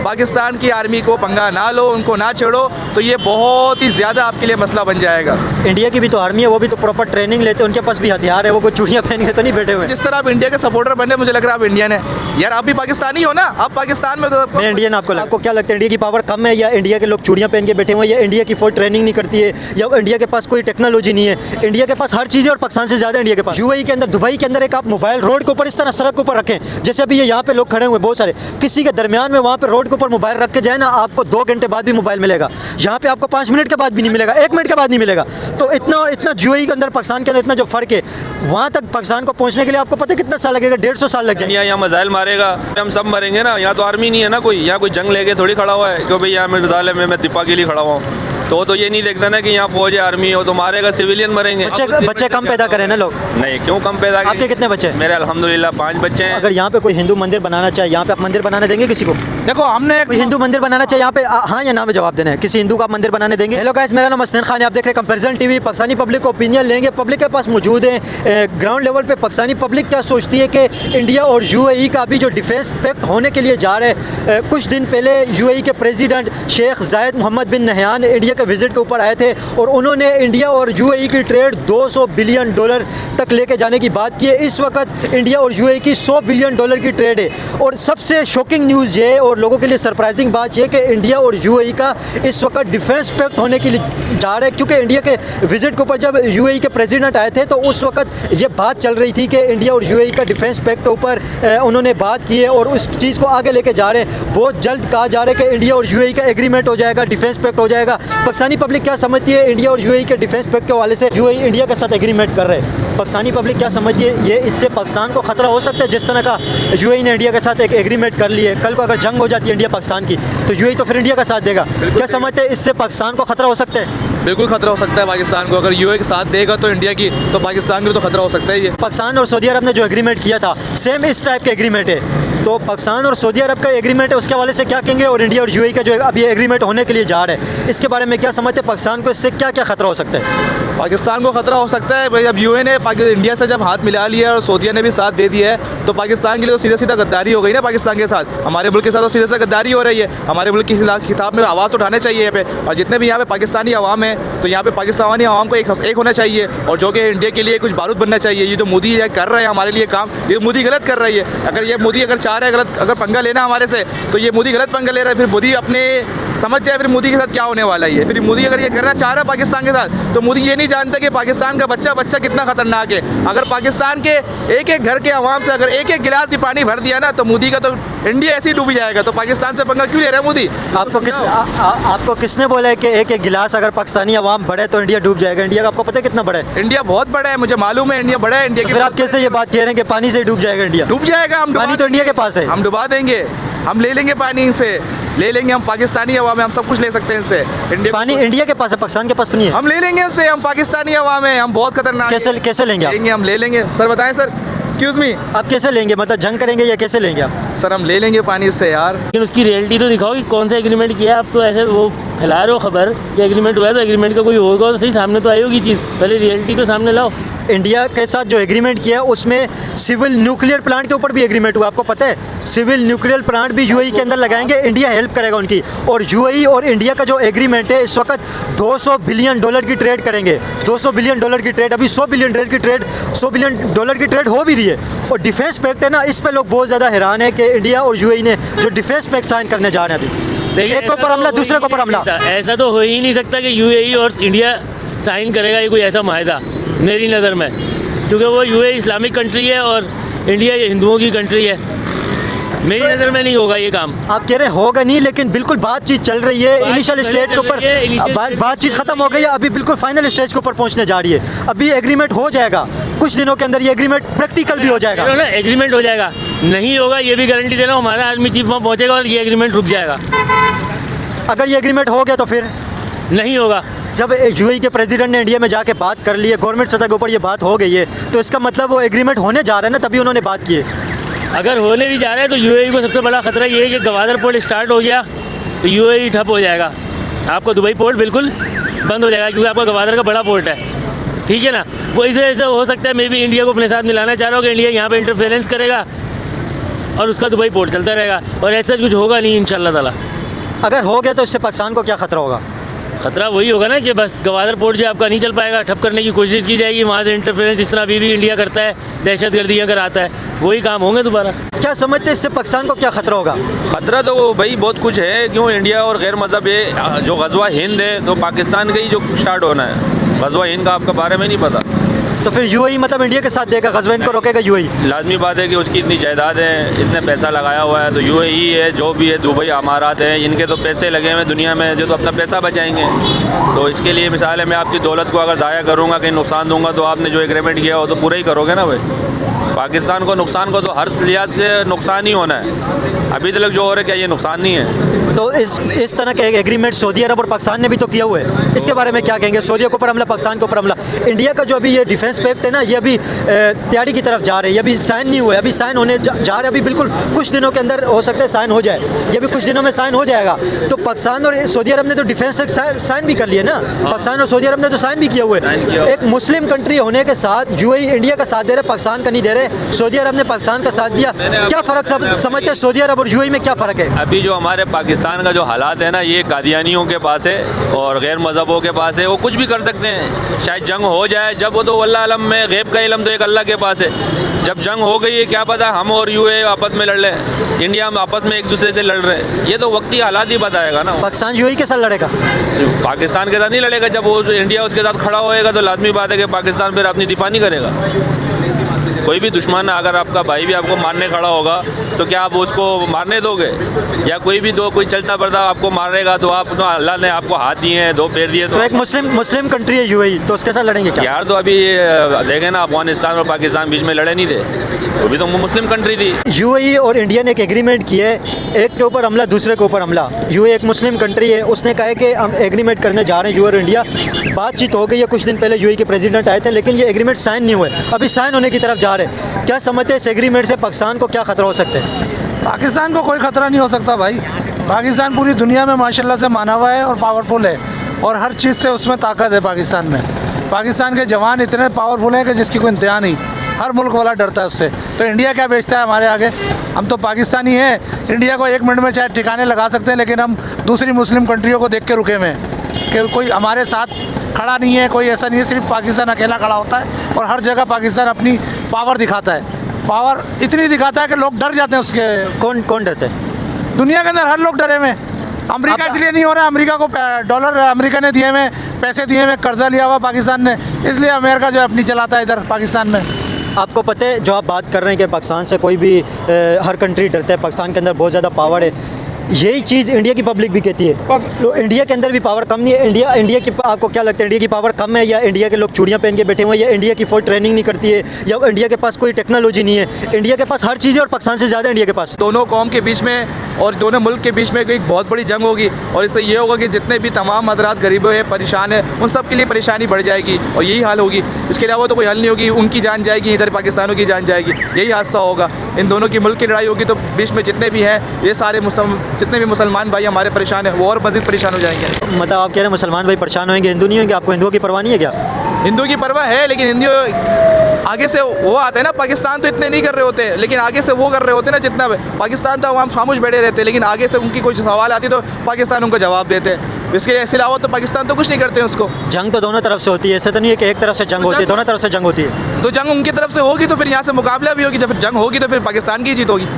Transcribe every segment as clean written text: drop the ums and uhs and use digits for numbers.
पाकिस्तान की आर्मी को पंगा ना लो, उनको ना छेड़ो, तो ये बहुत ही ज़्यादा आपके लिए मसला बन जाएगा। इंडिया की भी तो आर्मी है, वो भी तो प्रॉपर ट्रेनिंग लेते हैं, उनके पास भी हथियार है, वो कोई चूड़ियाँ पहन के तो नहीं बैठे हुए। जिस तरह आप इंडिया के सपोर्टर बने, मुझे लग रहा है आप इंडियन है यार, आप भी पाकिस्तानी हो ना, आप पाकिस्तान में तो मैं इंडियन। आपको क्या लगता है इंडिया की पावर कम है, या इंडिया के लोग चूड़ियाँ पहन के बैठे हुए हैं, या इंडिया की फौज ट्रेनिंग नहीं करती है, या इंडिया के पास कोई टेक्नोलॉजी नहीं है? इंडिया के पास हर चीज़ है और पाकिस्तान से ज़्यादा इंडिया के पास। यूएई के अंदर, दुबई के अंदर एक आप मोबाइल रोड के ऊपर इस तरह सड़क के ऊपर रखें, जैसे अभी ये यहाँ पे लोग खड़े हुए बहुत सारे, किसी के दरमियान में वहाँ पे रोड के ऊपर मोबाइल रख के जाए ना, आपको 2 घंटे बाद भी मोबाइल मिलेगा। यहाँ पे आपको 5 मिनट के बाद भी नहीं मिलेगा, 1 मिनट के बाद नहीं मिलेगा। तो इतना यूएई के अंदर पाकिस्तान के अंदर इतना जो फ़र्क है, वहाँ तक पाकिस्तान को पहुँचने के लिए आपको पता है कितना साल लगेगा? 150 साल लग जाएगा। यहाँ मिसाइल मारेगा, हम सब मरेंगे ना। यहाँ तो आर्मी नहीं है ना कोई, यहाँ कोई जंग लेके थोड़ी खड़ा हुआ है क्यों भाई यहाँ मिसाइल में मैं दिफा के लिए खड़ा हुआ हूँ। तो ये नहीं देखता ना कि यहाँ फौज है, आर्मी हो, तो मारेगा, सिविलियन मरेंगे। बच्चे कम पैदा करें ना लोग। नहीं, क्यों कम पैदा? आपके कितने बच्चे? मेरे अल्हम्दुलिल्लाह 5 बच्चे हैं। अगर यहाँ पे कोई हिंदू मंदिर बनाना चाहे, यहाँ पे आप मंदिर बनाने देंगे किसी को? देखो, हमने कोई हिंदू मंदिर बनाना चाहिए यहाँ पे, हाँ या ना में जवाब देना है। किसी हिंदू का आप मंदिर बनाने देंगे? हेलो गाइस, मेरा नाम हसन खान है, आप देख रहे हैं कंपैरिजन टीवी। पाकिस्तानी पब्लिक का ओपिनियन लेंगे, पब्लिक के पास मौजूद है ग्राउंड लेवल पे पाकिस्तानी पब्लिक क्या सोचती है कि इंडिया और यूएई का अभी जो डिफेंस पैक्ट होने के लिए जा रहे हैं। कुछ दिन पहले यूएई के प्रेसिडेंट शेख जायद मोहम्मद बिन नहयान इंडिया के विजिट के ऊपर आए थे और उन्होंने इंडिया और यूएई की ट्रेड $200 बिलियन तक लेके जाने की बात की है। इस वक्त इंडिया और यूएई की $100 बिलियन की ट्रेड है। और सबसे शॉकिंग न्यूज़ ये है और लोगों के लिए सरप्राइजिंग बात यह कि इंडिया और यूएई का इस वक्त डिफेंस पैक्ट होने के लिए जा रहा है, क्योंकि इंडिया के विजिट के ऊपर जब यूएई के प्रेसिडेंट आए थे तो उस वक्त ये बात चल रही थी कि इंडिया और यूएई का डिफेंस पैक्ट के ऊपर उन्होंने बात की है और उस चीज़ को आगे लेके जा रहे हैं। बहुत जल्द कहा जा रहा है कि इंडिया और यूएई का एग्रीमेंट हो जाएगा, डिफेंस पैक्ट हो जाएगा। पाकिस्तानी पब्लिक क्या समझती है इंडिया और यूएई के डिफेंस पैक्ट के हवाले से? यूएई इंडिया के साथ एग्रीमेंट कर रहे हैं, पाकिस्तानी पब्लिक क्या समझती है? ये इससे पाकिस्तान को खतरा हो सकता है, जिस तरह का यूएई ने इंडिया के साथ एक एग्रीमेंट कर लिए। कल को अगर जंग हो जाती है इंडिया पाकिस्तान की तो यूएई तो फिर इंडिया का साथ देगा। क्या समझते हैं इससे पाकिस्तान को खतरा हो सकता है? बिल्कुल खतरा हो सकता है पाकिस्तान को। अगर यूएई के साथ देगा तो इंडिया की, तो पाकिस्तान की तो खतरा हो सकता है। ये पाकिस्तान और सऊदी अरब ने जो एग्रीमेंट किया था सेम इस टाइप का एग्रीमेंट है, तो पाकिस्तान और सऊदी अरब का एग्रीमेंट है, उसके हवाले से क्या कहेंगे? और इंडिया और यूएई का जो अभी एग्रीमेंट होने के लिए जा रहा है, इसके बारे में क्या समझते हैं? पाकिस्तान को इससे क्या क्या खतरा हो सकता है? पाकिस्तान को खतरा हो सकता है भाई, अब यूएई ने इंडिया से जब हाथ मिला लिया और सऊदी ने भी साथ दे दिया है, तो पाकिस्तान के लिए तो सीधा सीधा गद्दारी हो गई ना पाकिस्तान के साथ। हमारे मुल्क के साथ तो सीधा सीधा गद्दारी हो रही है। हमारे मुल्क के खिताब में आवाज़ उठाने चाहिए यहाँ पे, और जितने भी यहाँ पे पाकिस्तानी अवाम है, तो यहाँ पे पाकिस्तानी अवाम को एक होना चाहिए, और जो कि इंडिया के लिए कुछ बारूद बनना चाहिए। ये जो मोदी कर रहे हैं हमारे लिए काम, ये मोदी गलत कर रही है। अगर ये मोदी अगर चाह रहे हैं गलत अगर पंगा लेना हमारे से, तो ये मोदी गलत पंगा ले रहा है। फिर मोदी अपने समझ जाए फिर मोदी के साथ क्या होने वाला है। फिर मोदी अगर ये करना चाह रहा है पाकिस्तान के साथ, तो मोदी ये नहीं जानता कि पाकिस्तान का बच्चा कितना खतरनाक है। अगर पाकिस्तान के एक एक घर के अवाम से अगर एक एक गिलास ही पानी भर दिया ना, तो मोदी का तो इंडिया ऐसे ही डूब जाएगा। तो पाकिस्तान से पंगा क्यों ले रहा है मोदी? आपको किसने बोला है कि एक एक गिलास अगर पाकिस्तानी अवाम बढ़े तो इंडिया डूब जाएगा? इंडिया का आपको पता है कितना बड़ा है? इंडिया बहुत बड़ा है, मुझे मालूम है इंडिया बड़ा है। इंडिया की फिर आप कैसे ये बात कह रहे हैं कि पानी से डूब जाएगा इंडिया? डूब जाएगा, हम पानी तो इंडिया के पास है, हम डुबा देंगे, हम ले लेंगे पानी से, ले लेंगे। हम पाकिस्तानी अवाम है, हम सब कुछ ले सकते हैं इससे। पानी इंडिया के पास है, पाकिस्तान के पास तो नहीं है। हम ले लेंगे इससे, हम पाकिस्तानी अवाम है, हम बहुत खतरनाक। कैसे लेंगे आप? हम ले लेंगे। सर बताएं सर, एक्सक्यूज मी, आप कैसे लेंगे? मतलब जंग करेंगे या कैसे लेंगे आप? सर हम ले लेंगे पानी इससे यार। लेकिन उसकी रियलिटी तो दिखाओ कि कौन सा एग्रीमेंट किया है। आप तो ऐसे वो फैला रहे हो खबर कि एग्रीमेंट हुआ है, तो एग्रीमेंट का कोई होगा तो सही, सामने तो आई होगी चीज़। पहले रियलिटी तो सामने लाओ। इंडिया के साथ जो एग्रीमेंट किया उसमें सिविल न्यूक्लियर प्लांट के ऊपर भी एग्रीमेंट हुआ, आपको पता है? सिविल न्यूक्लियर प्लांट भी यूएई के अंदर लगाएंगे, इंडिया हेल्प करेगा उनकी। और यूएई और इंडिया का जो एग्रीमेंट है, इस वक्त $200 बिलियन की ट्रेड करेंगे। $200 बिलियन की ट्रेड, अभी $100 बिलियन की ट्रेड, $100 बिलियन की ट्रेड हो भी रही है। और डिफेंस पैक्ट है ना, इस पर लोग बहुत ज़्यादा हैरान है कि इंडिया और यूएई ने जो डिफेंस पैक्ट साइन करने जा रहे हैं अभी, एक के ऊपर हमला दूसरे के ऊपर हमला। ऐसा तो हो ही नहीं सकता कि यूएई और इंडिया साइन करेगा ये कोई ऐसा माहिदा, मेरी नज़र में, क्योंकि वो यूएई इस्लामिक कंट्री है और इंडिया ये हिंदुओं की कंट्री है। मेरी नज़र में नहीं होगा ये काम। आप कह रहे होगा नहीं, लेकिन बिल्कुल बातचीत चल रही है। इनिशियल स्टेज के ऊपर बातचीत खत्म हो गई है, अभी बिल्कुल फाइनल स्टेज के ऊपर पहुंचने जा रही है। अभी एग्रीमेंट हो जाएगा कुछ दिनों के अंदर, ये एग्रीमेंट प्रैक्टिकल भी हो जाएगा ना। एग्रीमेंट हो जाएगा, नहीं होगा ये भी गारंटी दे रहा हूँ, हमारा आर्मी चीफ वहाँ पहुँचेगा और ये एग्रीमेंट रुक जाएगा। अगर ये एग्रीमेंट हो गया तो फिर नहीं होगा। जब यूएई के प्रेसिडेंट ने इंडिया में जाके बात कर ली है, गवर्नमेंट सतह के ऊपर ये बात हो गई है, तो इसका मतलब वो एग्रीमेंट होने जा रहा है ना, तभी उन्होंने बात की है। अगर होने भी जा रहा है तो यूएई को सबसे बड़ा खतरा ये है कि गवादर पोर्ट स्टार्ट हो गया तो यूएई ठप हो जाएगा। आपको दुबई पोर्ट बिल्कुल बंद हो जाएगा, क्योंकि आपका गवादर का बड़ा पोर्ट है, ठीक है ना। वो इसे ऐसा हो सकता है, मे बी इंडिया को अपने साथ मिलाना चाह रहा हो कि इंडिया यहाँ पे इंटरफेरेंस करेगा और उसका दुबई पोर्ट चलता रहेगा, और ऐसा कुछ होगा नहीं इंशाल्लाह ताला। अगर हो गया तो इससे पाकिस्तान को क्या खतरा होगा? खतरा वही होगा ना कि बस गवादर पोर्ट जो आपका नहीं चल पाएगा, ठप करने की कोशिश की जाएगी, वहाँ से इंटरफेरेंस जिस तरह अभी भी इंडिया करता है, दहशतगर्दी अगर आता है, वही काम होंगे दोबारा। क्या समझते हैं इससे पाकिस्तान को क्या खतरा होगा? ख़तरा तो भाई बहुत कुछ है, क्यों इंडिया और गैर मज़हब ये जो गज़वा हिंद है तो पाकिस्तान का ही जो स्टार्ट होना है, गज़वा हिंद का आपका बारे में नहीं पता। तो फिर यूएई मतलब इंडिया के साथ देगा, ग़ज़वा हिंद को रोकेगा यूएई? लाजमी बात है कि उसकी इतनी जायदाद है, इतने पैसा लगाया हुआ है, तो यूएई है, जो भी है, दुबई अमारात हैं, इनके तो पैसे लगे हुए हैं दुनिया में, जो तो अपना पैसा बचाएंगे। तो इसके लिए मिसाल है, मैं आपकी दौलत को अगर ज़ाया करूँगा, कहीं नुकसान दूंगा, तो आपने जो एग्रीमेंट किया हो तो पूरा ही करोगे ना भाई। पाकिस्तान को नुकसान को तो हर लिहाज से नुकसान ही होना है। अभी तक जो हो रहा है क्या ये नुकसान नहीं है? तो इस तरह के एग्रीमेंट सऊदी अरब और पाकिस्तान ने भी तो किया हुआ है, इसके बारे में क्या कहेंगे? सऊदी के ऊपर हमला, पाकिस्तान के ऊपर हमला। इंडिया का जो अभी ये डिफेंस पैक्ट है ना, ये अभी तैयारी की तरफ जा रहे हैं, ये अभी साइन नहीं हुआ है, अभी साइन होने जा रहे हैं, अभी बिल्कुल कुछ दिनों के अंदर हो सकता है साइन हो जाए, ये भी कुछ दिनों में साइन हो जाएगा। तो पाकिस्तान और सऊदी अरब ने तो डिफेंस साइन भी कर लिया ना, पाकिस्तान और सऊदी अरब ने तो साइन भी किया हुआ है। एक मुस्लिम कंट्री होने के साथ यूएई इंडिया का साथ दे रहे, पाकिस्तान का नहीं दे रहे, सऊदी अरब ने पाकिस्तान का साथ दिया। क्या फ़र्क समझते हैं सऊदी अरब और यूएई में, क्या फ़र्क है? अभी जो हमारे पाकिस्तान का जो हालात है ना, ये कादियानियों के पास है और गैर मज़हबों के पास है, वो कुछ भी कर सकते हैं। शायद जंग हो जाए, जब वो तो अल्लाह आलम में, गैब का इल्म तो एक अल्लाह के पास है। जब जंग हो गई है, क्या पता हम और यूएई आपस में लड़ लें, इंडिया हम आपस में एक दूसरे से लड़ रहे हैं, ये तो वक्ती हालात ही बताएगा ना। पाकिस्तान यूएई के साथ लड़ेगा? पाकिस्तान के साथ नहीं लड़ेगा। जब वो इंडिया उसके साथ खड़ा होएगा तो लाजमी बात है कि पाकिस्तान फिर अपनी दिफा नहीं करेगा। कोई भी दुश्मन अगर आपका भाई भी आपको मारने खड़ा होगा तो क्या आप उसको मारने दोगे? या कोई भी कोई चलता बढ़ता आपको मारेगा तो आप तो अल्लाह ने आपको हाथ दिए हैं, 2 पैर दिए, तो एक मुस्लिम कंट्री है यूएई, तो उसके साथ लड़ेंगे क्या? यार तो अभी देखें ना, अफगानिस्तान और पाकिस्तान बीच में लड़े नहीं थे, वो भी तो मुस्लिम कंट्री थी। यूएई और इंडिया ने एक एग्रीमेंट किया है, एक के ऊपर हमला, दूसरे के ऊपर हमला। यूएई एक मुस्लिम कंट्री है, उसने कहा है कि हम एग्रीमेंट करने जा रहे हैं यूएई और इंडिया। बातचीत हो गई है, कुछ दिन पहले यूएई के प्रेसिडेंट आए थे, लेकिन ये एग्रीमेंट साइन नहीं हुए, अभी साइन होने की तरफ जा रहे हैं। क्या समझते हैं इस एग्रीमेंट से पाकिस्तान को क्या खतरा हो सकता है? पाकिस्तान को कोई ख़तरा नहीं हो सकता भाई। पाकिस्तान पूरी दुनिया में माशाल्लाह से माना हुआ है और पावरफुल है, और हर चीज़ से उसमें ताकत है पाकिस्तान में। पाकिस्तान के जवान इतने पावरफुल हैं कि जिसकी कोई इंतहा नहीं, हर मुल्क वाला डरता है उससे। तो इंडिया क्या बेचता है हमारे आगे? हम तो पाकिस्तानी हैं, इंडिया को 1 मिनट में चाहे ठिकाने लगा सकते हैं, लेकिन हम दूसरी मुस्लिम कंट्रियों को देख के रुके हुए हैं कि कोई हमारे साथ खड़ा नहीं है, कोई ऐसा नहीं है, सिर्फ पाकिस्तान अकेला खड़ा होता है और हर जगह पाकिस्तान अपनी पावर दिखाता है। पावर इतनी दिखाता है कि लोग डर जाते हैं उसके। कौन डरते हैं? दुनिया के अंदर हर लोग डरे हुए। अमेरिका इसलिए नहीं हो रहा, अमेरिका को डॉलर अमेरिका ने दिए हुए, पैसे दिए हुए, कर्जा लिया हुआ पाकिस्तान ने, इसलिए अमेरिका जो है अपनी चलाता है इधर पाकिस्तान में। आपको पता है, जो आप बात कर रहे हैं कि पाकिस्तान से कोई भी हर कंट्री डरता है, पाकिस्तान के अंदर बहुत ज़्यादा पावर है, यही चीज़ इंडिया की पब्लिक भी कहती है। तो इंडिया के अंदर भी पावर कम नहीं है? इंडिया की, आपको क्या लगता है, इंडिया की पावर कम है, या इंडिया के लोग चूड़ियाँ पहन के बैठे हुए हैं, या इंडिया की फौज ट्रेनिंग नहीं करती है, या इंडिया के पास कोई टेक्नोलॉजी नहीं है? इंडिया के पास हर चीज़ है और पाकिस्तान से ज़्यादा इंडिया के पास। दोनों कौम के बीच में और दोनों मुल्क के बीच में एक बहुत बड़ी जंग होगी, और इससे ये होगा कि जितने भी तमाम हजरात गरीबों हैं, परेशान हैं, उन सब के लिए परेशानी बढ़ जाएगी और यही हाल होगी। इसके अलावा तो कोई हल नहीं होगी, उनकी जान जाएगी, इधर पाकिस्तानों की जान जाएगी, यही हादसा होगा। इन दोनों की मुल्क की लड़ाई होगी तो बीच में जितने भी हैं, ये सारे जितने भी मुसलमान भाई हमारे परेशान हैं, वो और मज़ीद परेशान हो जाएंगे। मतलब आप कह रहे हैं मुसलमान भाई परेशान होंगे, हिंदू नहीं होंगे? आपको हिंदुओं की परवाह नहीं है क्या? हिंदू की परवाह है, लेकिन हिंदू आगे से वो आते हैं ना, पाकिस्तान तो इतने नहीं कर रहे होते, लेकिन आगे से वो कर रहे होते हैं ना जितना। पाकिस्तान तो हम खामोश बैठे रहते हैं, लेकिन आगे से उनकी कोई सवाल आती तो पाकिस्तान उनको जवाब देते हैं। इसके अलावा तो पाकिस्तान तो कुछ नहीं करते हैं उसको। जंग तो दोनों तरफ से होती है, ऐसा तो नहीं है कि एक तरफ से जंग होती है, दोनों तरफ से जंग होती है। तो जंग उनकी तरफ से होगी तो फिर यहाँ से मुकाबला भी होगी, जब जंग होगी तो फिर पाकिस्तान की जीत होगी,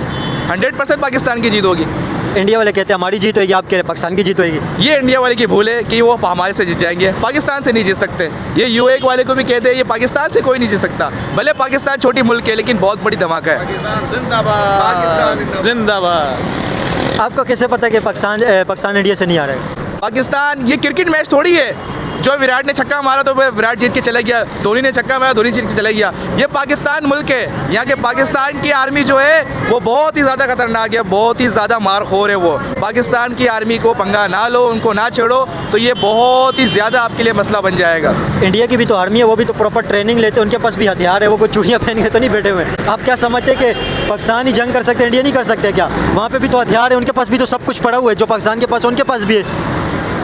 100% पाकिस्तान की जीत होगी। इंडिया वाले कहते हैं हमारी जीत होगी, आप कह रहे हैं पाकिस्तान की जीत होगी। ये इंडिया वाले की भूल है कि वो हमारे से जीत जाएंगे, पाकिस्तान से नहीं जीत सकते। ये यूएई वाले को भी कहते हैं ये पाकिस्तान से कोई नहीं जीत सकता। भले पाकिस्तान छोटी मुल्क है, लेकिन बहुत बड़ी धमाका है। जिंदाबाद जिंदाबाद। आपको कैसे पता कि पाकिस्तान इंडिया से नहीं आ रहा है? पाकिस्तान ये क्रिकेट मैच थोड़ी है, जो विराट ने छक्का मारा तो विराट जीत के चला गया, धोनी ने छक्का मारा, धोनी जीत के चला गया। ये पाकिस्तान मुल्क है, यहाँ के पाकिस्तान की आर्मी जो है वो बहुत ही ज़्यादा खतरनाक है, बहुत ही ज़्यादा मारखोर है। वो पाकिस्तान की आर्मी को पंगा ना लो, उनको ना छेड़ो, तो ये बहुत ही ज़्यादा आपके लिए मसला बन जाएगा। इंडिया की भी तो आर्मी है, वो भी तो प्रॉपर ट्रेनिंग लेते हैं, उनके पास भी हथियार है, वो कोई चूड़ियाँ पहन के तो नहीं बैठे हुए। आप क्या समझते हैं कि पाकिस्तान ही जंग कर सकते हैं, इंडिया नहीं कर सकते क्या? वहाँ पर भी तो हथियार है, उनके पास भी तो सब कुछ पड़ा हुआ है, जो पाकिस्तान के पास उनके पास भी है।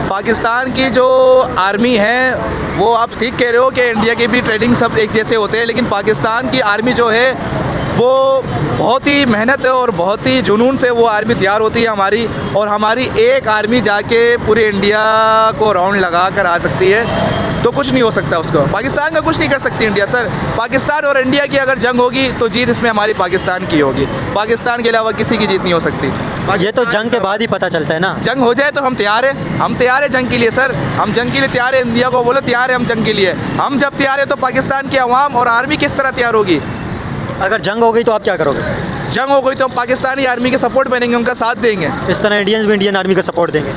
पाकिस्तान की जो आर्मी है वो आप ठीक कह रहे हो कि इंडिया की भी ट्रेनिंग सब एक जैसे होते हैं, लेकिन पाकिस्तान की आर्मी जो है वो बहुत ही मेहनत है और बहुत ही जुनून से वो आर्मी तैयार होती है हमारी, और हमारी एक आर्मी जाके पूरे इंडिया को राउंड लगा कर आ सकती है, तो कुछ नहीं हो सकता उसको। पाकिस्तान का कुछ नहीं कर सकती इंडिया सर। पाकिस्तान और इंडिया की अगर जंग होगी तो जीत इसमें हमारी पाकिस्तान की होगी, पाकिस्तान के अलावा किसी की जीत नहीं हो सकती। ये तो जंग के बाद ही पता चलता है ना। जंग हो जाए तो हम तैयार हैं, हम तैयार हैं जंग के लिए सर, हम जंग के लिए तैयार हैं। इंडिया को बोलो तैयार है हम जंग के लिए। हम जब तैयार हैं तो पाकिस्तान की आवाम और आर्मी किस तरह तैयार होगी? अगर जंग हो गई तो आप क्या करोगे? जंग हो गई तो हम पाकिस्तानी आर्मी के सपोर्ट बनेंगे, उनका साथ देंगे। इस तरह इंडियंस भी इंडियन आर्मी का सपोर्ट देंगे?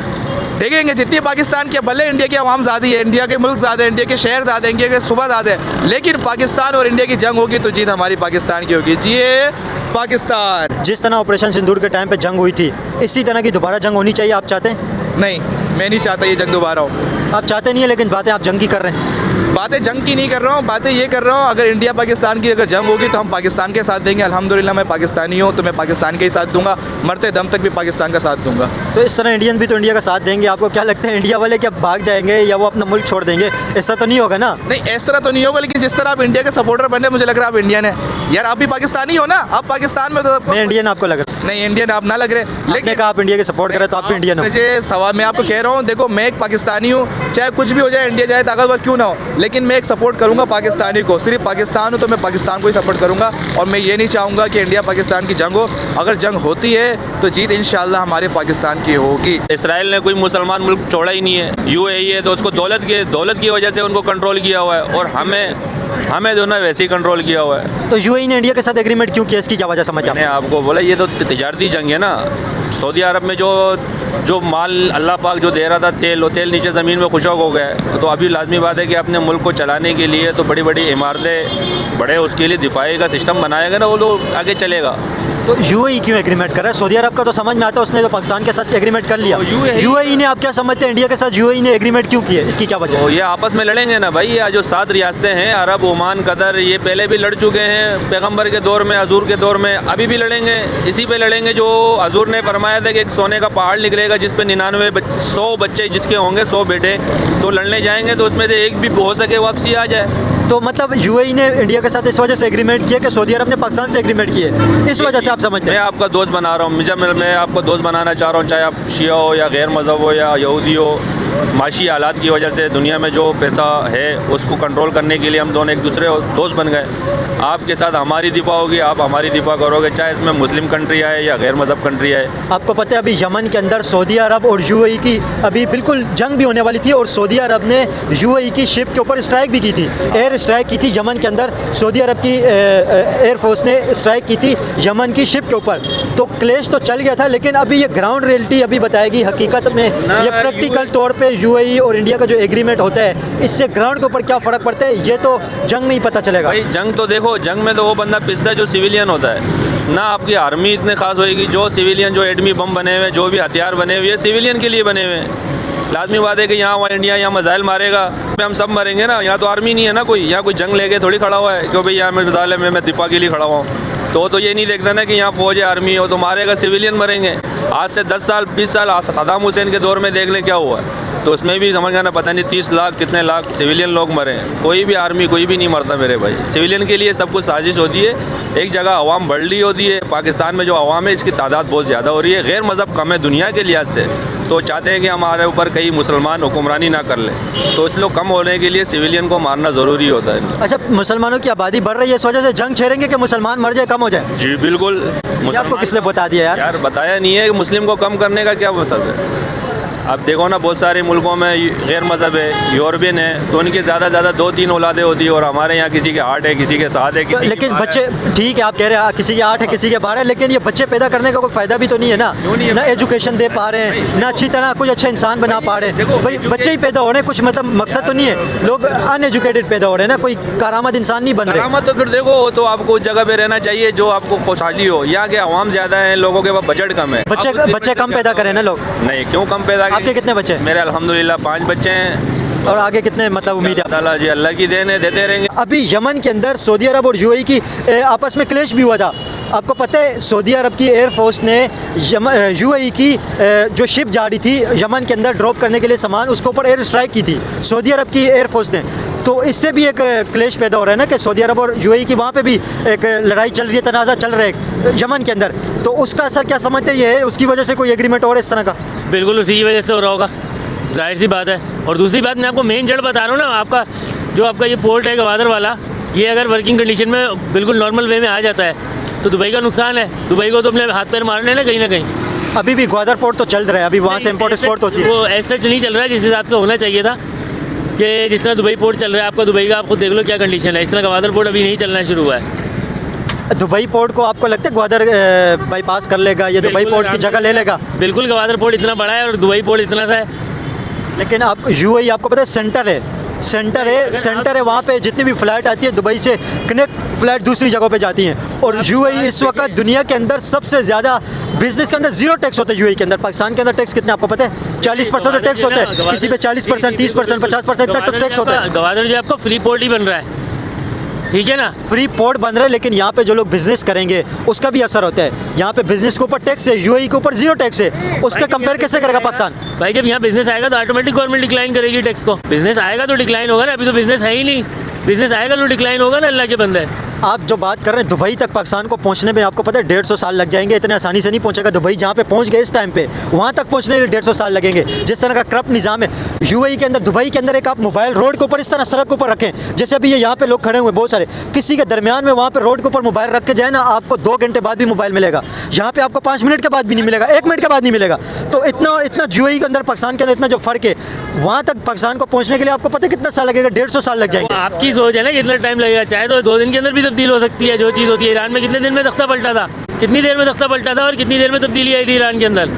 देखेंगे जितनी पाकिस्तान के, भले इंडिया की आवाम ज़्यादा है, इंडिया के मुल्क ज़्यादा है, इंडिया के शहर ज़्यादा है, इंडिया के सूबा ज़्यादा है, लेकिन पाकिस्तान और इंडिया की जंग होगी तो जीत हमारी पाकिस्तान की होगी। जी पाकिस्तान। जिस तरह ऑपरेशन सिंदूर के टाइम पे जंग हुई थी, इसी तरह की दोबारा जंग होनी चाहिए, आप चाहते हैं? नहीं, मैं नहीं चाहता ये जंग दोबारा हो। आप चाहते नहीं है, लेकिन बातें आप जंग की कर रहे हैं। बातें जंग की नहीं कर रहा हूँ, बातें ये कर रहा हूँ अगर इंडिया पाकिस्तान की अगर जंग होगी तो हम पाकिस्तान के साथ देंगे। अल्हम्दुलिल्लाह मैं पाकिस्तानी हूँ तो मैं पाकिस्तान के ही साथ दूंगा, मरते दम तक भी पाकिस्तान का साथ दूंगा। तो इस तरह इंडियन भी तो इंडिया का साथ देंगे। आपको क्या लगता है इंडिया वाले क्या भाग जाएंगे या वो अपना मुल्क छोड़ देंगे? ऐसा तो नहीं होगा ना? नहीं, इस तरह तो नहीं होगा, लेकिन जिस तरह आप इंडिया के सपोर्टर बने, मुझे लग रहा है आप इंडियन है यार। आप भी पाकिस्तानी हो ना? आप पाकिस्तान में तो मैं इंडियन आपको लग रहा है? नहीं, इंडियन आप ना लग रहे, लेकिन कहा आप इंडिया के सपोर्ट करें तो आप भी इंडियन हो। मुझे सवाल, मैं आपको कह रहा हूँ, देखो मैं एक पाकिस्तानी हूँ, चाहे कुछ भी हो जाए, इंडिया चाहे ताकतवर क्यों ना हो, लेकिन मैं एक सपोर्ट करूँगा पाकिस्तानी को। सिर्फ पाकिस्तान हूँ तो मैं पाकिस्तान को ही सपोर्ट करूँगा, और मैं ये नहीं चाहूँगा कि इंडिया पाकिस्तान की जंग हो। अगर जंग होती है तो जीत इंशाल्लाह हमारे पाकिस्तान की होगी। इसराइल ने कोई मुसलमान मुल्क छोड़ा ही नहीं है। यूएई है तो उसको दौलत की वजह से उनको कंट्रोल किया हुआ है, और हमें जो ना वैसे ही कंट्रोल किया हुआ है। तो यूएई ने इंडिया के साथ एग्रीमेंट क्यों किया, इसकी क्या वजह समझ मैंने आपको बोला ये तो तिजारती जंग है ना। सऊदी अरब में जो माल अल्लाह पाक जो दे रहा था, तेल नीचे ज़मीन में खुशक हो गया, तो अभी लाजमी बात है कि अपने मुल्क को चलाने के लिए तो बड़ी बड़ी इमारतें, बड़े उसके लिए दिफाई का सिस्टम बनाएगा ना, वो तो आगे चलेगा। तो यूएई क्यों एग्रीमेंट कर रहा है? सऊदी अरब का तो समझ में आता है, उसने तो पाकिस्तान के साथ एग्रीमेंट कर लिया। यूएई ने, आप क्या समझते हैं इंडिया के साथ यूएई ने एग्रीमेंट क्यों किया, इसकी क्या वजह? तो ये आपस में लड़ेंगे ना भाई। ये जो 7 रियासतें हैं, अरब, ओमान, कतर, ये पहले भी लड़ चुके हैं, पैगम्बर के दौर में, हजूर के दौर में, अभी भी लड़ेंगे। इसी पे लड़ेंगे जो हजूर ने फरमाया था कि एक सोने का पहाड़ निकलेगा जिस पे 100 बच्चे जिसके होंगे, 100 बेटे, तो लड़ने जाएंगे तो उसमें से एक भी हो सके वापसी आ जाए। तो मतलब यूएई ने इंडिया के साथ इस वजह से एग्रीमेंट किया कि सऊदी अरब ने पाकिस्तान से एग्रीमेंट किए, इस वजह से आप समझते हैं? मैं आपका दोस्त बना रहा हूँ, मैं आपको दोस्त बनाना चाह रहा हूँ, चाहे आप शिया हो या गैर मज़हब हो या यहूदी हो। माशी हालात की वजह से दुनिया में जो पैसा है उसको कंट्रोल करने के लिए हम दोनों एक दूसरे दोस्त बन गए। आपके साथ हमारी दिफा होगी, आप हमारी दिफा करोगे, चाहे इसमें मुस्लिम कंट्री आए या गैर मज़हब कंट्री आए। आपको पता है अभी यमन के अंदर सऊदी अरब और यूएई की अभी बिल्कुल जंग भी होने वाली थी, और सऊदी अरब ने यूएई की शिप के ऊपर स्ट्राइक भी की थी, एयर स्ट्राइक की थी यमन के अंदर। सऊदी अरब की एयरफोर्स ने स्ट्राइक की थी यमन की शिप के ऊपर। तो क्लेश तो चल गया था, लेकिन अभी ये ग्राउंड रियलिटी अभी बताएगी हकीकत में, ये प्रैक्टिकल तौर पे यूएई और इंडिया का जो एग्रीमेंट होता है, इससे ग्राउंड के ऊपर क्या फ़र्क पड़ता है, ये तो जंग में ही पता चलेगा। भाई जंग तो देखो, जंग में तो वो बंदा पिसता है जो सिविलियन होता है ना। आपकी आर्मी इतने खास होएगी, जो सिविलियन, जो एटमी बम बने हुए, जो भी हथियार बने हुए, सिविलियन के लिए बने हुए हैं। लाजमी बात है कि यहाँ वहाँ इंडिया यहाँ मिसाइल मारेगा, हम सब मरेंगे ना। यहाँ तो आर्मी नहीं है ना कोई, यहाँ कोई जंग लेके थोड़ी खड़ा हुआ है क्यों भाई यहाँ मैं मिसाइल है, मैं दिफा के लिए खड़ा हुआ हूँ। तो ये नहीं देखता ना कि यहाँ फौज है, आर्मी हो, तो मारेगा, सिविलियन मरेंगे। आज से 10 साल 20 साल सद्दाम हुसैन के दौर में देख लें क्या हुआ, तो उसमें भी समझ गया ना, पता नहीं 30 लाख कितने लाख सिविलियन लोग मरे हैं। कोई भी आर्मी कोई भी नहीं मरता मेरे भाई। सिविलियन के लिए सब कुछ साजिश होती है। एक जगह अवाम बढ़ रही होती है, पाकिस्तान में जो अवाम है इसकी तादाद बहुत ज़्यादा हो रही है, गैर मज़हब कम है दुनिया के लिहाज से, तो चाहते हैं कि हमारे ऊपर कई मुसलमान हुक्मरानी ना कर ले, तो इस लोग कम होने के लिए सिविलियन को मारना ज़रूरी होता है। अच्छा, मुसलमानों की आबादी बढ़ रही है, इस वजह से जंग छेड़ेंगे कि मुसलमान मर जाए, कम हो जाए? जी बिल्कुल। आपको किसने बता दिया यार बताया नहीं है कि मुस्लिम को कम करने का क्या मकसद है। अब देखो ना, बहुत सारे मुल्कों में गैर मज़हब है, यूरोपियन है, तो उनकी ज़्यादा से ज़्यादा 2-3 औलादें होती है, और हमारे यहाँ किसी के 8 है, किसी के 7 है, किसी लेकिन बच्चे, ठीक है आप कह रहे हैं किसी के 8 है, किसी के 12 है, लेकिन ये बच्चे पैदा करने का कोई फ़ायदा भी तो नहीं है ना। ना एजुकेशन दे पा रहे हैं, ना अच्छी तरह कुछ अच्छा इंसान बना पा रहे हैं। भाई बच्चे ही पैदा हो रहे हैं, कुछ मतलब मकसद तो नहीं है। लोग अनएजुकेटेड पैदा हो रहे हैं ना, कोई कारामद इंसान नहीं बन रहे। कारामद तो फिर देखो, तो आपको उस जगह पे रहना चाहिए जो आपको खुशहाली हो। यहाँ के अवाम ज़्यादा है, लोगों के पास बजट कम है, बच्चे कम पैदा करें ना लोग। नहीं, क्यों कम पैदा? आपके कितने बच्चे? मेरे अल्हम्दुलिल्लाह 5 बच्चे हैं। और आगे कितने मतलब उम्मीद है? अल्लाह जी, अल्लाह की देन है, देते रहेंगे। अभी यमन के अंदर सऊदी अरब और यूएई की आपस में क्लैश भी हुआ था। आपको पता है सऊदी अरब की एयरफोर्स ने यूएई की जो शिप जा रही थी यमन के अंदर ड्रॉप करने के लिए सामान, उसके ऊपर एयर स्ट्राइक की थी सऊदी अरब की एयरफोर्स ने। तो इससे भी एक क्लेश पैदा हो रहा है ना कि सऊदी अरब और यूएई की वहाँ पे भी एक लड़ाई चल रही है, तनाज़ा चल रहा है यमन के अंदर, तो उसका असर क्या समझते हैं ये है उसकी वजह से कोई एग्रीमेंट हो रहा है इस तरह का? बिल्कुल उसी की वजह से हो रहा होगा, जाहिर सी बात है। और दूसरी बात मैं आपको मेन जड़ बता रहा हूँ ना, आपका ये पोर्ट है गवादर वाला, ये अगर वर्किंग कंडीशन में बिल्कुल नॉर्मल वे में आ जाता है तो दुबई का नुकसान है। दुबई को तो अपने हाथ पैर मारने ना कहीं ना कहीं। अभी भी ग्वादर पोर्ट तो चल रहा है, अभी वहाँ से इम्पोर्ट एक्सपोर्ट होती है। वो ऐसा नहीं चल रहा है जिस हिसाब से होना चाहिए था, कि जिस तरह दुबई पोर्ट चल रहा है आपका दुबई का, आप खुद देख लो क्या कंडीशन है। इस तरह गवादर पोर्ट अभी नहीं चलना शुरू हुआ है। दुबई पोर्ट को आपको लगता है ग्वादर बाईपास कर लेगा, ये दुबई पोर्ट की जगह ले लेगा? बिल्कुल, गवादर पोर्ट इतना बड़ा है और दुबई पोर्ट इतना सा है। लेकिन आप यूएई आपको पता है सेंटर है वहाँ पे जितनी भी फ़्लाइट आती है दुबई से कनेक्ट फ़्लाइट दूसरी जगहों पे जाती हैं। और यूएई इस वक्त दुनिया के अंदर सबसे ज़्यादा बिजनेस के अंदर जीरो टैक्स होता है यूएई के अंदर। पाकिस्तान के अंदर टैक्स कितना आपको पता है? 40% तो टैक्स होता है, किसी पे 40%, 30%, 50% इतना टैक्स होता है। गवादर जो आपका फ्री पोर्ट ही बन रहा है, ठीक है ना, फ्री पोर्ट बन रहा है, लेकिन यहाँ पे जो लोग बिजनेस करेंगे उसका भी असर होता है। यहाँ पे बिजनेस के ऊपर टैक्स है, यूएई के ऊपर जीरो टैक्स है, उसका कंपेयर कैसे करेगा पाकिस्तान? भाई जब यहाँ बिजनेस आएगा तो ऑटोमेटिक गवर्नमेंट डिक्लाइन करेगी टैक्स को। बिजनेस आएगा तो डिक्लाइन होगा ना, अभी तो बिजनेस है ही नहीं, बिजनेस आएगा तो डिक्लाइन होगा ना, अल्लाह के बंदे। आप जो बात कर रहे हैं दुबई तक पाकिस्तान को पहुंचने में आपको पता है 150 साल लग जाएंगे, इतने आसानी से नहीं पहुंचेगा। दुबई जहां पे पहुंच गए इस टाइम पे, वहां तक पहुंचने के लिए 150 साल लगेंगे। जिस तरह का करप्ट निज़ाम है यूएई के अंदर, दुबई के अंदर, एक आप मोबाइल रोड के ऊपर इस तरह सड़क के ऊपर रखें, जैसे अभी ये यहाँ पे लोग खड़े हुए बहुत सारे, किसी के दरमियान में वहाँ पे रोड के ऊपर मोबाइल रख के जाए ना, आपको 2 घंटे बाद भी मोबाइल मिलेगा। यहाँ पे आपको 5 मिनट के बाद भी नहीं मिलेगा, 1 मिनट के बाद नहीं मिलेगा। तो इतना यूएई के अंदर पाकिस्तान के अंदर इतना जो फ़र्क है, वहाँ तक पाकिस्तान को पहुँचने के लिए आपको पता है कितना साल लगेगा? 150 साल लग जाएंगे। आपकी सोच है ना कितना टाइम लगेगा, चाहे तो 2 दिन के अंदर भी तब्दील हो सकती है। जो चीज़ होती है ईरान में कितने दिन में तख्ता पलटा था, कितनी देर में तख्ता पलटा था और कितनी देर में तब्दीली आई थी ईरान के अंदर।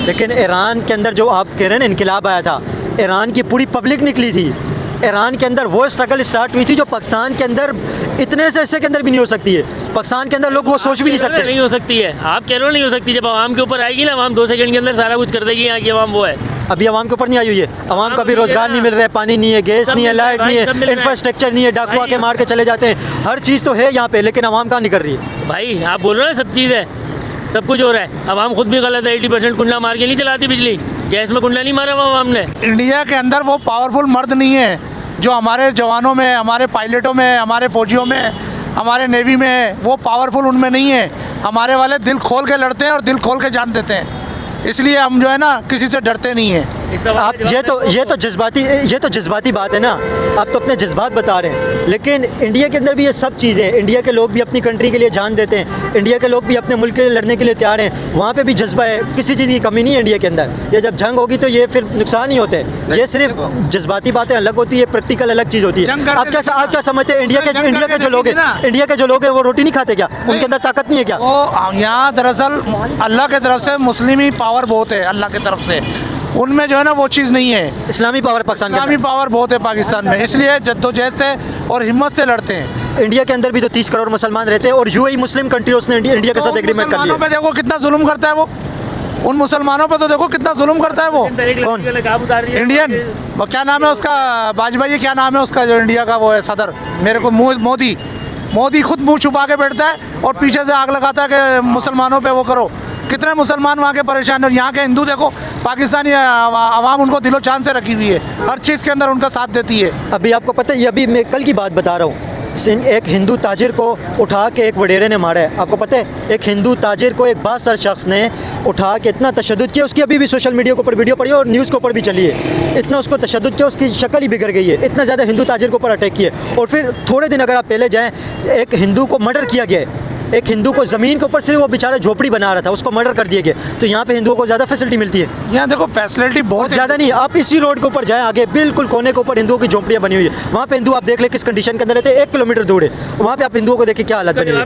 लेकिन ईरान के अंदर जो आप कह रहे हैं ना इनकलाब आया था, ईरान की पूरी पब्लिक निकली थी। ईरान के अंदर वो स्ट्रगल स्टार्ट हुई थी जो पाकिस्तान के अंदर इतने से ऐसे के अंदर भी नहीं हो सकती है। पाकिस्तान के अंदर लोग वो सोच भी नहीं सकते। नहीं हो सकती है, आप कह रहे हो नहीं हो सकती। जब आवाम के ऊपर आएगी ना, आवाम 2 सेकंड के अंदर सारा कुछ कर देगी। यहाँ की आवाम वो है, अभी आवाम के ऊपर नहीं आई हुई है। आवाम को अभी रोजगार नहीं मिल रहा है, पानी नहीं है, गैस नहीं है, लाइट नहीं है, इंफ्रास्ट्रक्चर नहीं है, डाकू आके मार के चले जाते हैं। हर चीज़ तो है यहाँ पे, लेकिन आवाम कहाँ नहीं कर रही है। भाई आप बोल रहे हो ना सब चीज़ है, सब कुछ हो रहा है। आवाम खुद भी गलत है, 80% कुंडा मार के नहीं चलाती बिजली, गैस में कुंडा नहीं मारा आवाम ने। इंडिया के अंदर वो पावरफुल मर्द नहीं है जो हमारे जवानों में, हमारे पायलटों में, हमारे फौजियों में, हमारे नेवी में, वो पावरफुल उनमें नहीं है। हमारे वाले दिल खोल के लड़ते हैं और दिल खोल के जान देते हैं, इसलिए हम जो है ना किसी से डरते नहीं हैं। आप ये तो जज्बाती बात है ना, आप तो अपने जज्बात बता रहे हैं, लेकिन इंडिया के अंदर भी ये सब चीज़ें हैं। इंडिया के लोग भी अपनी कंट्री के लिए जान देते हैं, इंडिया के लोग भी अपने मुल्क के लिए लड़ने के लिए तैयार हैं। वहाँ पे भी जज्बा है, किसी चीज़ की कमी नहीं है इंडिया के अंदर। ये जब जंग होगी तो ये फिर नुकसान ही होते हैं। ये सिर्फ जज्बाती बातें अलग होती है, प्रैक्टिकल अलग चीज़ होती है। आप क्या समझते हैं इंडिया के जो लोग हैं वो रोटी नहीं खाते क्या? उनके अंदर ताकत नहीं है क्या? यहाँ दरअसल अल्लाह की तरफ से मुस्लिमी पावर बहुत है, अल्लाह की तरफ से उनमें जो है ना वो चीज़ नहीं है। इस्लामी पावर पाकिस्तान के इस्लामी पावर बहुत है पाकिस्तान में, इसलिए जद्दोजहद से और हिम्मत से लड़ते हैं। इंडिया के अंदर भी तो 30 करोड़ मुसलमान रहते हैं और यूएई मुस्लिम कंट्री, उसने इंडिया के साथ एग्रीमेंट कर लिया। पे देखो कितना जुल्म करता है वो, उन मुसलमानों पे तो देखो कितना जुल्म करता है वो। कौन? इंडियन, वो क्या नाम है उसका, वाजपेयी क्या नाम है उसका, जो इंडिया का वो है सदर, मेरे को मोदी खुद मुंह छुपा के बैठता है और पीछे से आग लगाता है कि मुसलमानों पे वो करो। कितने मुसलमान वहाँ के परेशान हैं, और यहाँ के हिंदू देखो, पाकिस्तानी आवाम उनको दिलो चांद से रखी हुई है, हर चीज़ के अंदर उनका साथ देती है। अभी आपको पता है, ये अभी मैं कल की बात बता रहा हूँ, एक हिंदू ताजिर को उठा के एक वडेरे ने मारा है। आपको पता है, एक हिंदू ताजिर को एक बासर शख्स ने उठा के इतना तशद्दुद किया, उसकी अभी भी सोशल मीडिया के ऊपर वीडियो पड़ी है और न्यूज़ के ऊपर भी चली है। इतना उसको तशद्दुद किया, उसकी शक्ल ही बिगड़ गई है, इतना ज़्यादा हिंदू ताजिर के ऊपर अटैक किया। और फिर थोड़े दिन अगर आप पहले जाएँ, एक हिंदू को मर्डर किया गया है, एक हिंदू को ज़मीन के ऊपर सिर्फ वो बेचारा झोपड़ी बना रहा था, उसको मर्डर कर दिया गया। तो यहाँ पे हिंदुओं को ज़्यादा फैसिलिटी मिलती है। यहाँ देखो फैसिलिटी बहुत ज़्यादा नहीं, आप इसी रोड के ऊपर जाएं, आगे बिल्कुल कोने के ऊपर हिंदुओं की झोपड़ियाँ बनी हुई है। वहाँ पे हिंदू आप देख ले किस कंडीशन के अंदर रहते हैं, 1 किलोमीटर दूर है, वहाँ पे आप हिंदुओं को देखिए क्या हालत बनी हुई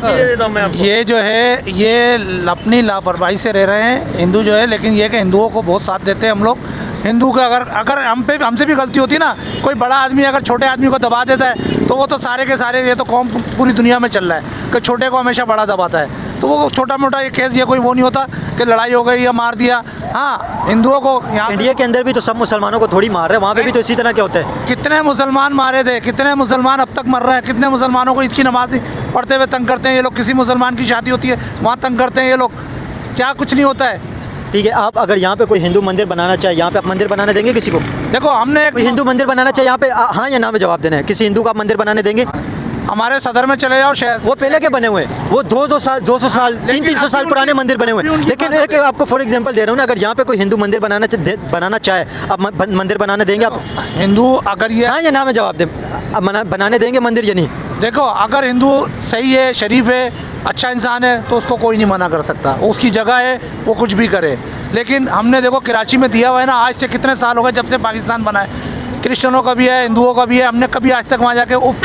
है। ये जो है ये अपनी लापरवाही से रह रहे हैं हिंदू जो है, लेकिन ये कि हिंदुओं को बहुत साथ देते हैं हम लोग। हिंदू का अगर हमसे भी गलती होती ना, कोई बड़ा आदमी अगर छोटे आदमी को दबा देता है तो वो तो सारे के सारे, ये तो कौम पूरी दुनिया में चल रहा है कि छोटे को हमेशा बड़ा दबाता है। तो वो छोटा मोटा ये केस, ये कोई वो नहीं होता कि लड़ाई हो गई या मार दिया। हाँ, हिंदुओं को यहाँ इंडिया के अंदर भी तो सब मुसलमानों को थोड़ी मार रहे हैं, वहाँ पे भी तो इसी तरह के होते हैं। कितने मुसलमान मारे थे, कितने मुसलमान अब तक मर रहे हैं, कितने मुसलमानों को ईद की नमाज पढ़ते हुए तंग करते हैं ये लोग। किसी मुसलमान की शादी होती है वहाँ तंग करते हैं ये लोग, क्या कुछ नहीं होता है। ठीक है, आप अगर यहाँ पे कोई हिंदू मंदिर बनाना चाहे, यहाँ पे आप मंदिर बनाने देंगे किसी को? देखो हमने कोई हिंदू मंदिर बनाना चाहे यहाँ पे, हाँ या ना में जवाब देना है। किसी हिंदू का आप मंदिर बनाने देंगे? हमारे सदर में चले जाओ शहर, वो पहले के बने हुए हैं, वो 200 साल 300 साल पुराने मंदिर बने हुए हैं। लेकिन एक आपको फॉर एग्जांपल दे रहा हूँ ना, अगर यहाँ पे कोई हिंदू मंदिर बनाना चाहे, आप मंदिर बनाने देंगे आप? हिंदू अगर ये, हाँ या ना में जवाब दें, अब बनाने देंगे मंदिर या नहीं? देखो अगर हिंदू सही है, शरीफ है, अच्छा इंसान है, तो उसको कोई नहीं मना कर सकता, उसकी जगह है, वो कुछ भी करे। लेकिन हमने देखो कराची में दिया हुआ है ना, आज से कितने साल हो गए जब से पाकिस्तान बना है, क्रिश्चियनों का भी है, हिंदुओं का भी है, हमने कभी आज तक वहाँ जाके उस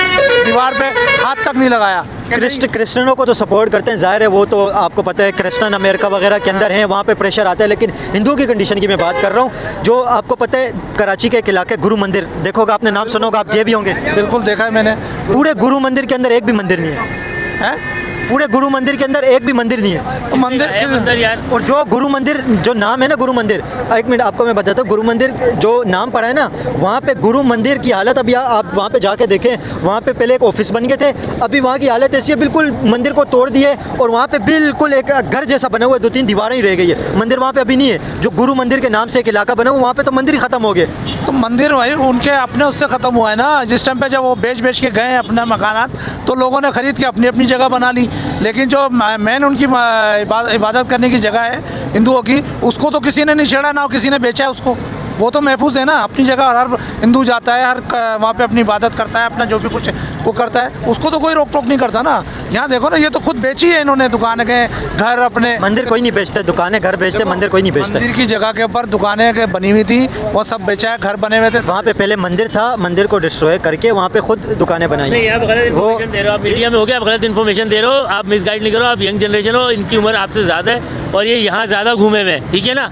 दीवार पे हाथ तक नहीं लगाया। क्रिश्चियनों को तो सपोर्ट करते हैं, जाहिर है, वो तो आपको पता है क्रिश्चियन अमेरिका वगैरह के अंदर हैं, वहाँ पे प्रेशर आता है। लेकिन हिंदुओं की कंडीशन की मैं बात कर रहा हूँ, जो आपको पता है कराची के एक इलाके गुरु मंदिर, देखोगे आपने नाम सुना होगा, आप गए भी होंगे। बिल्कुल देखा है मैंने। पूरे गुरु मंदिर के अंदर एक भी मंदिर नहीं है, पूरे गुरु मंदिर के अंदर एक भी मंदिर नहीं है। तो मंदिर यार, और जो गुरु मंदिर जो नाम है ना, गुरु मंदिर, एक मिनट आपको मैं बताता हूँ, गुरु मंदिर जो नाम पड़ा है ना, वहाँ पे गुरु मंदिर की हालत, अभी आप वहाँ पे जाके देखें, वहाँ पे पहले एक ऑफिस बन गए थे, अभी वहाँ की हालत ऐसी है, बिल्कुल मंदिर को तोड़ दिए और वहाँ पे बिल्कुल एक घर जैसा बना हुआ है, 2-3 दीवारें ही रह गई है, मंदिर वहाँ पे अभी नहीं है। जो गुरु मंदिर के नाम से एक इलाका बना हुआ, वहाँ पे तो मंदिर ही खत्म हो गए। तो मंदिर भाई उनके अपने उससे ख़त्म हुआ है ना, जिस टाइम पे जब वो बेच के गए अपना मकानात, तो लोगों ने ख़रीद के अपनी अपनी जगह बना ली। लेकिन जो मेन उनकी इबादत करने की जगह है हिंदुओं की, उसको तो किसी ने नहीं छेड़ा, ना किसी ने बेचा है उसको, वो तो महफूज है ना अपनी जगह। हर हिंदू जाता है, हर वहाँ पे अपनी इबादत करता है, अपना जो भी कुछ वो करता है, उसको तो कोई रोक टोक नहीं करता ना। यहाँ देखो ना, ये तो खुद बेची है इन्होंने, दुकानें के घर अपने। मंदिर कोई नहीं बेचते, दुकानें घर बेचते, मंदिर कोई नहीं बेचता। मंदिर की जगह के ऊपर दुकानें बनी हुई थी, वो सब बेचा है, घर बने हुए थे। वहाँ पे पहले मंदिर था, मंदिर को डिस्ट्रॉय करके वहाँ पे खुद दुकानें बनाई। नहीं, आप गलत इन्फॉर्मेशन दे रहे हो, आप मीडिया में हो गया, आप गलत इन्फॉर्मेशन दे रहे हो, आप मिसगाइड नहीं करो, आप यंग जनरेशन हो, इनकी उम्र आपसे ज़्यादा है और ये यहाँ ज़्यादा घूमे हुए हैं, ठीक है ना।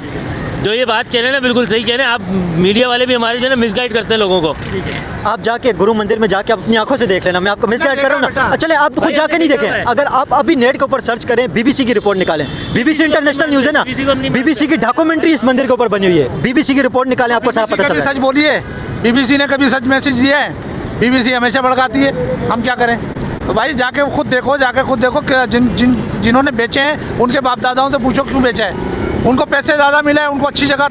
जो ये बात कह रहे हैं ना, बिल्कुल सही कह रहे हैं आप, मीडिया वाले भी हमारे जो है ना मिसगाइड करते हैं लोगों को। आप जाके गुरु मंदिर में जाके अपनी आंखों से देख लेना, मैं आपको मिसगाइड कर रहा हूँ ना। चले आप खुद जाके नहीं देखें, अगर आप अभी नेट के ऊपर सर्च करें, बीबीसी की रिपोर्ट निकालें, बीबीसी इंटरनेशनल न्यूज़ है ना, बीबीसी की डॉक्यूमेंट्री इस मंदिर के ऊपर बनी हुई है, बीबीसी की रिपोर्ट निकालें, आपको सारा पता चलेगा। सच बोलिए, बीबीसी ने कभी सच मैसेज दिया है? बीबीसी हमेशा भड़काती है, हम क्या करें? तो भाई जाके खुद देखो, कि जिन्होंने बेचे हैं उनके बाप दादाओं से पूछो क्यों बेचा है। उनको पैसे ज़्यादा मिले हैं, उनको अच्छी जगह,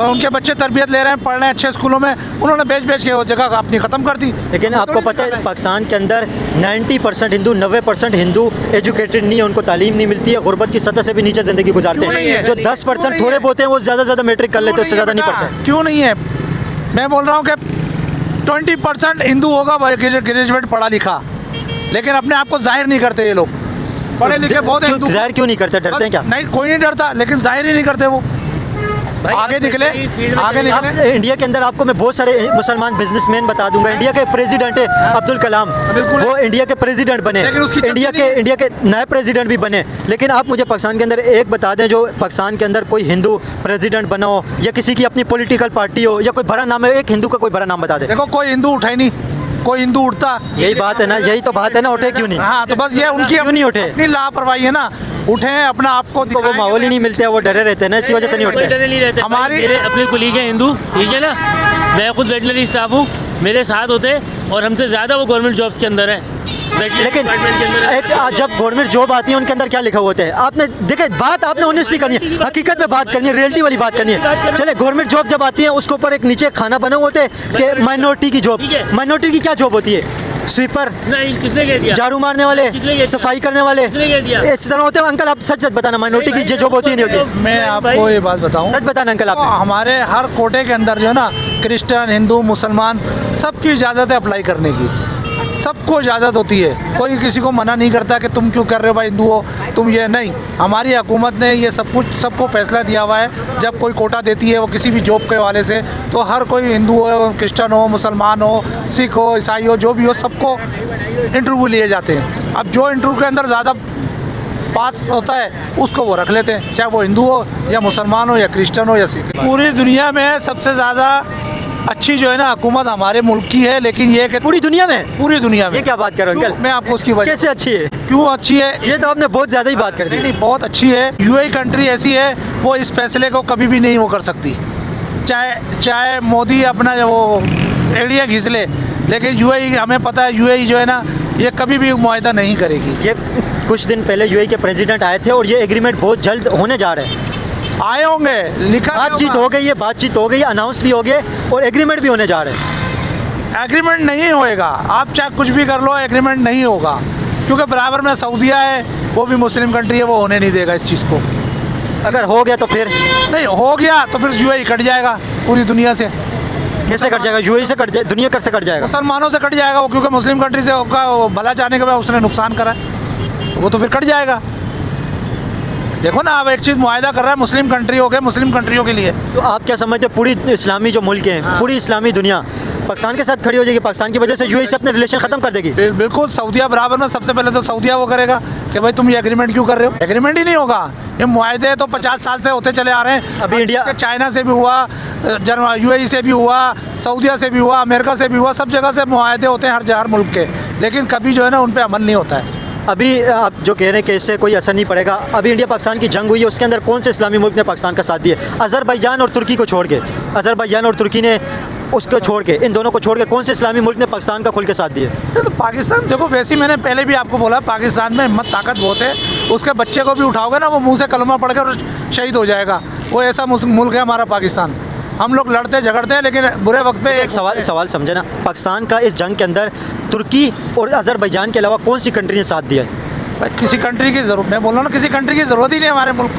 उनके बच्चे तरबियत ले रहे हैं, पढ़ रहे हैं अच्छे स्कूलों में, उन्होंने बेच के वो जगह अपनी ख़त्म कर दी। लेकिन आपको पता है पाकिस्तान के अंदर 90% हिंदू, 90% हिंदू एजुकेटेड नहीं है, उनको तालीम नहीं मिलती है, गुर्बत की सतह से भी नीचे ज़िंदगी गुजारते हैं। जो 10% थोड़े बहुत हैं, वो ज़्यादा मेट्रिक कर लेते हैं, उससे ज़्यादा नहीं पढ़ते। क्यों नहीं है? मैं बोल रहा हूँ कि 20% हिंदू होगा ग्रेजुएट पढ़ा लिखा, लेकिन अपने आप को जाहिर नहीं करते ये लोग। पढ़े लिखे बहुत हैं, जाहिर क्यों नहीं करते? डरते हैं क्या? नहीं, कोई नहीं डरता, लेकिन जाहिर ही नहीं करते वो। आगे निकले। इंडिया के अंदर आपको मैं बहुत सारे मुसलमान बिजनेसमैन बता दूंगा। इंडिया के प्रेसिडेंट है अब्दुल कलाम, वो इंडिया के प्रेसिडेंट बने, इंडिया के नए प्रेसिडेंट भी बने। लेकिन आप मुझे पाकिस्तान के अंदर एक बता दें, जो पाकिस्तान के अंदर कोई हिंदू प्रेसिडेंट बना हो, या किसी की अपनी पॉलिटिकल पार्टी हो, या कोई बड़ा नाम है, एक हिंदू का कोई बड़ा नाम बता दे। देखो कोई हिंदू उठा ही नहीं, कोई हिंदू उठता। यही बात है ना, यही तो बात है ना, उठे क्यों नहीं? हाँ, तो बस ये उनकी क्यों नहीं उठे? अपनी लापरवाही है ना, उठे अपना आपको वो माहौल ही नहीं मिलते, वो डरे रहते हैं ना, इसी वजह से नहीं उठते। डरे नहीं रहते। हमारे अपने कुलीग हैं हिंदू, ठीक है ना, मैं खुद वेटनरी स्टाफ हूँ, मेरे साथ होते और हमसे ज़्यादा वो गवर्नमेंट जॉब्स के अंदर हैं। लेकिन जब गवर्नमेंट जॉब आती है उनके अंदर क्या लिखा हुआ होता है? आपने देखे, बात आपने ऑनेस्टली करनी है, हकीकत में बात करनी है, रियलिटी वाली बात करनी है। चले गवर्नमेंट जॉब जब आती है, उसके ऊपर एक नीचे खाना बना हुआ होता है कि माइनॉरिटी की जॉब। माइनॉरिटी की क्या जॉब होती है? स्वीपर, नहीं, किसने कह दिया? झाड़ू मारने वाले, सफाई करने वाले, इस तरह होते हैं। अंकल आप सच बताना, माइनॉरिटी की जॉब होती है नहीं होती? मैं आपको ये बात बताऊं, सच बताना अंकल। आप हमारे हर कोटे के अंदर जो है ना, क्रिश्चियन, हिंदू, मुसलमान, सबकी इजाज़त है अप्लाई करने की, सबको इजाज़त होती है। कोई किसी को मना नहीं करता कि तुम क्यों कर रहे हो भाई, हिंदू हो तुम, ये नहीं। हमारी हुकूमत ने ये सब कुछ सबको फैसला दिया हुआ है। जब कोई कोटा देती है वो किसी भी जॉब के हवाले से, तो हर कोई हिंदू हो, क्रिश्चियन हो, मुसलमान हो, सिख हो, ईसाई हो, जो भी हो, सबको इंटरव्यू लिए जाते हैं। अब जो इंटरव्यू के अंदर ज़्यादा पास होता है उसको वो रख लेते हैं, चाहे वो हिंदू हो या मुसलमान हो या क्रिश्चियन हो या सिख। पूरी दुनिया में सबसे ज़्यादा अच्छी जो है ना हुकूमत हमारे मुल्क की है, लेकिन ये कि पूरी दुनिया में, पूरी दुनिया में। ये क्या बात कर रहे हो अंकल? मैं आपको उसकी वजह कैसे अच्छी है, क्यों अच्छी है, ये तो आपने बहुत ज़्यादा ही बात कर दी। नहीं, बहुत अच्छी है। यूएई कंट्री ऐसी है, वो इस फैसले को कभी भी नहीं वो कर सकती, चाहे मोदी अपना वो एड़िया घिस ले, लेकिन यूएई, हमें पता है यूएई जो है ना, ये कभी भी मुआहदा नहीं करेगी। ये कुछ दिन पहले यूएई के प्रेसिडेंट आए थे और ये एग्रीमेंट बहुत जल्द होने जा रहे हैं। आए होंगे, लिखा नहीं बातचीत होगा। हो गई है, बातचीत हो गई है, अनाउंस भी हो गए और एग्रीमेंट भी होने जा रहे हैं। एग्रीमेंट नहीं होएगा, आप चाहे कुछ भी कर लो, एग्रीमेंट नहीं होगा, क्योंकि बराबर में सऊदीया है, वो भी मुस्लिम कंट्री है, वो होने नहीं देगा इस चीज़ को। अगर हो गया तो फिर नहीं हो गया तो फिर यूएई कट जाएगा पूरी दुनिया से, कैसे कट जाएगा? यूएई से कट जाए, दुनिया कर से कट जाएगा? मुसलमानों से कट जाएगा वो, क्योंकि मुस्लिम कंट्री से उसका वो भला चाहने के बाद उसने नुकसान करा है, वो तो फिर कट जाएगा। देखो ना, आप एक चीज़ मुआहदा कर रहा है मुस्लिम कंट्रियों के, मुस्लिम कंट्रियों के लिए। तो आप क्या समझते हैं पूरी इस्लामी जो मुल्क हैं, पूरी इस्लामी दुनिया पाकिस्तान के साथ खड़ी हो जाएगी? पाकिस्तान की वजह से यूएई से अपने रिलेशन ख़त्म कर देगी? बिल्कुल, सऊदीया बराबर में सबसे पहले तो सऊदीया वो करेगा कि भाई तुम ये एग्रीमेंट क्यों कर रहे हो। एग्रीमेंट ही नहीं होगा, ये मुआहदे तो 50 साल से होते चले आ रहे हैं। अभी इंडिया चाइना से भी हुआ, यूएई से भी हुआ, सऊदीया से भी हुआ, अमेरिका से भी हुआ, सब जगह से मुआहदे होते हैं हर मुल्क के, लेकिन कभी जो है ना उन पर अमल नहीं होता है। अभी आप जो कह रहे हैं कि इससे कोई असर नहीं पड़ेगा, अभी इंडिया पाकिस्तान की जंग हुई है, उसके अंदर कौन से इस्लामी मुल्क ने पाकिस्तान का साथ दिया? अज़रबैजान और तुर्की को छोड़ के, अज़रबैजान और तुर्की ने उसको छोड़ के, इन दोनों को छोड़ के कौन से इस्लामी मुल्क ने पाकिस्तान का खुल के साथ दिया? तो पाकिस्तान देखो, वैसे ही मैंने पहले भी आपको बोला, पाकिस्तान में हिम्मत ताकत बहुत है, उसके बच्चे को भी उठाओगे ना, वो मुंह से कलमा पढ़कर शहीद हो जाएगा। वो ऐसा मुल्क है हमारा पाकिस्तान। हम लोग लड़ते झगड़ते हैं, लेकिन बुरे वक्त पे सवाल समझे ना, पाकिस्तान का इस जंग के अंदर तुर्की और अज़रबैजान के अलावा कौन सी कंट्री ने साथ दिया है? भाई किसी कंट्री की ज़रूरत, मैं बोल रहा हूँ ना, किसी कंट्री की ज़रूरत ही नहीं हमारे मुल्क को।